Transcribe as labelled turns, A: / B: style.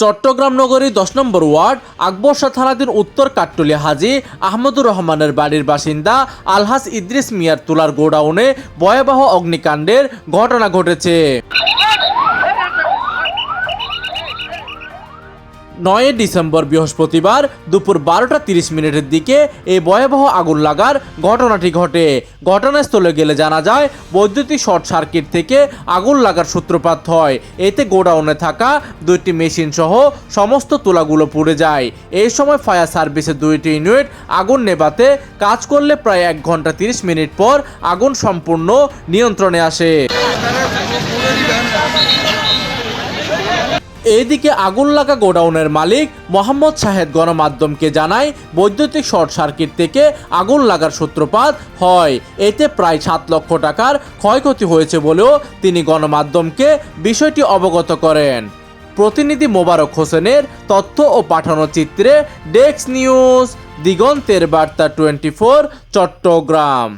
A: চট্টগ্রাম নগরী 10 নম্বর ওয়ার্ড আকবরশাহ থানাধীন উত্তর কাট্টলি হাজী আহমদুর রহমানের বাড়ির বাসিন্দা আলহাজ ইদ্রিস মিয়ার তুলার গোডাউনে ভয়াবহ অগ্নিকাণ্ডের ঘটনা ঘটেছে। 9 ডিসেম্বর বৃহস্পতিবার দুপুর 12টা 30 মিনিটের দিকে এই ভয়াবহ আগুন লাগার ঘটনাটি ঘটে। ঘটনাস্থলে গেলে জানা যায় বৈদ্যুতিক শর্ট সার্কিট থেকে আগুন লাগার সূত্রপাত হয়। এতে গোডাউনে থাকা 2টি মেশিন সহ সমস্ত তুলাগুলো পুড়ে যায়। এই সময় ফায়ার সার্ভিসের 2টি ইউনিট আগুন নেভাতে কাজ করলে প্রায় 1 ঘন্টা 30 মিনিট পর আগুন সম্পূর্ণ নিয়ন্ত্রণে আসে। এইদিকে আগুন লাগা গোডাউনের মালিক মোহাম্মদ শাহেদ গণমাধ্যমকে জানায় বৈদ্যুতিক শর্ট সার্কিট থেকে আগুন লাগার সূত্রপাত হয়। এতে প্রায় 7 লক্ষ টাকার ক্ষয়ক্ষতি হয়েছে বলেও তিনি গণমাধ্যমকে বিষয়টি অবগত করেন। প্রতিনিধি মোবারক হোসেনের তথ্য ও পাঠানো চিত্রে ডেস্ক নিউজ, দিগন্তের বার্তা 24, চট্টগ্রাম।